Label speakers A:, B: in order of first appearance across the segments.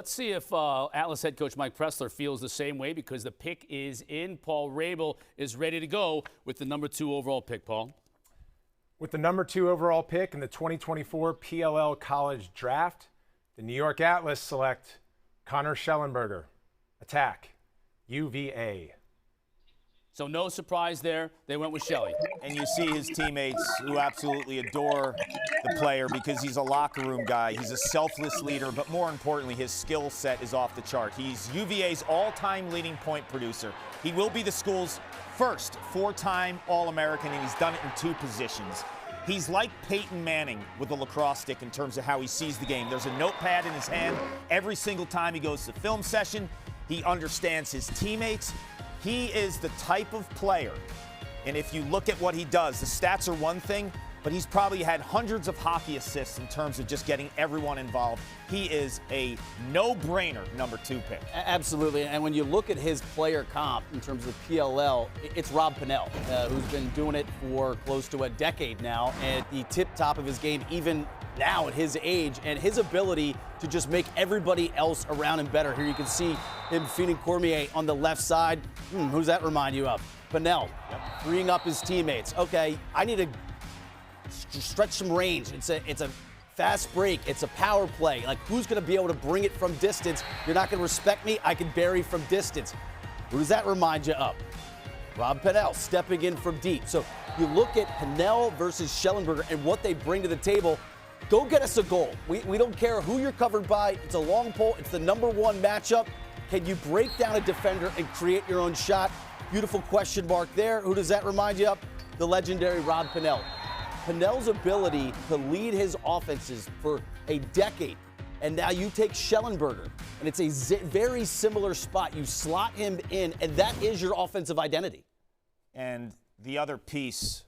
A: Let's see if Atlas head coach Mike Pressler feels the same way, because the pick is in. Paul Rabel is ready to go with the number 2 overall pick. Paul?
B: With the number 2 overall pick in the 2024 PLL College Draft, the New York Atlas select Connor Shellenberger, attack, UVA.
A: So no surprise there. They went with Shelley.
C: And you see his teammates who absolutely adore the player because he's a locker room guy. He's a selfless leader, but more importantly, his skill set is off the chart. He's UVA's all-time leading point producer. He will be the school's first 4-time All-American, and he's done it in 2 positions. He's like Peyton Manning with a lacrosse stick in terms of how he sees the game. There's a notepad in his hand every single time he goes to film session. He understands his teammates. He is the type of player, and if you look at what he does, the stats are one thing, but he's probably had hundreds of hockey assists in terms of just getting everyone involved. He is a no-brainer number 2 pick.
D: Absolutely, and when you look at his player comp in terms of PLL, it's Rob Pennell, who's been doing it for close to a decade now, at the tip-top of his game, even now at his age, and his ability to just make everybody else around him better. Here you can see him feeding Cormier on the left side. Who's that remind you of? Pennell, freeing up his teammates. Okay, I need to stretch some range. It's a fast break. It's a power play. Like, who's going to be able to bring it from distance? You're not going to respect me. I can bury from distance. Who does that remind you of? Rob Pennell stepping in from deep. So you look at Pennell versus Shellenberger and what they bring to the table. Go get us a goal. We don't care who you're covered by. It's a long pole. It's the number 1 matchup. Can you break down a defender and create your own shot? Beautiful question mark there. Who does that remind you of? The legendary Rob Pennell. Pennell's ability to lead his offenses for a decade. And now you take Shellenberger, and it's a very similar spot. You slot him in, and that is your offensive identity.
C: And the other piece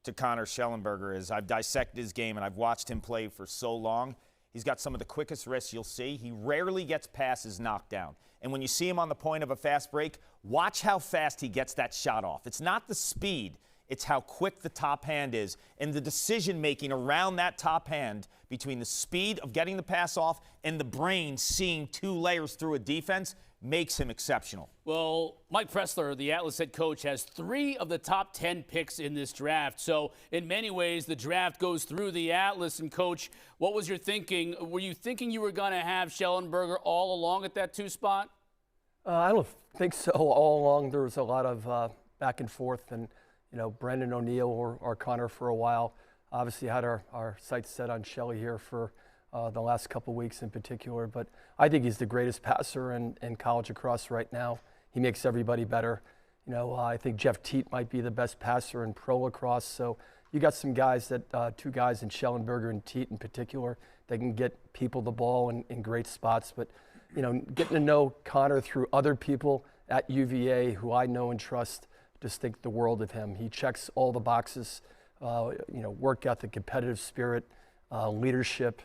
C: to Connor Shellenberger is I've dissected his game, and I've watched him play for so long. He's got some of the quickest wrists you'll see. He rarely gets passes knocked down. And when you see him on the point of a fast break, watch how fast he gets that shot off. It's not the speed. It's how quick the top hand is, and the decision-making around that top hand between the speed of getting the pass off and the brain seeing 2 layers through a defense makes him exceptional.
A: Well, Mike Pressler, the Atlas head coach, has 3 of the top 10 picks in this draft. So in many ways, the draft goes through the Atlas. And, Coach, what was your thinking? Were you thinking you were going to have Shellenberger all along at that 2 spot?
E: I don't think so. All along, there was a lot of back and forth, and Brendan O'Neill or Connor for a while. Obviously had our sights set on Shelley here for the last couple weeks in particular, but I think he's the greatest passer in college lacrosse right now. He makes everybody better. I think Jeff Teat might be the best passer in pro lacrosse, so you got some guys 2 guys in Shellenberger and Teat in particular, that can get people the ball in great spots, but getting to know Connor through other people at UVA who I know and trust, just think the world of him. He checks all the boxes, work ethic, competitive spirit, leadership,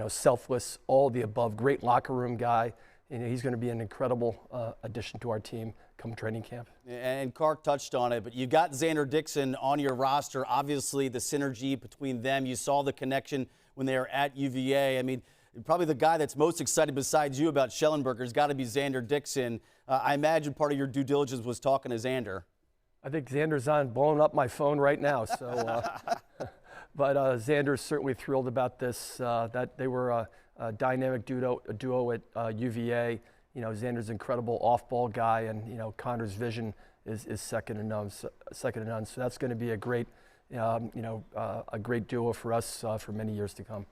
E: selfless, all the above. Great locker room guy. He's going to be an incredible addition to our team come training camp.
D: And Clark touched on it, but you got Xander Dixon on your roster. Obviously, the synergy between them. You saw the connection when they were at UVA. I mean, probably the guy that's most excited besides you about Shellenberger has got to be Xander Dixon. I imagine part of your due diligence was talking to Xander.
E: I think Xander's blowing up my phone right now. So, but Xander's certainly thrilled about this. That they were a dynamic duo at UVA. Xander's an incredible off-ball guy, and Connor's vision is second to none. So that's going to be a great, a great duo for us for many years to come.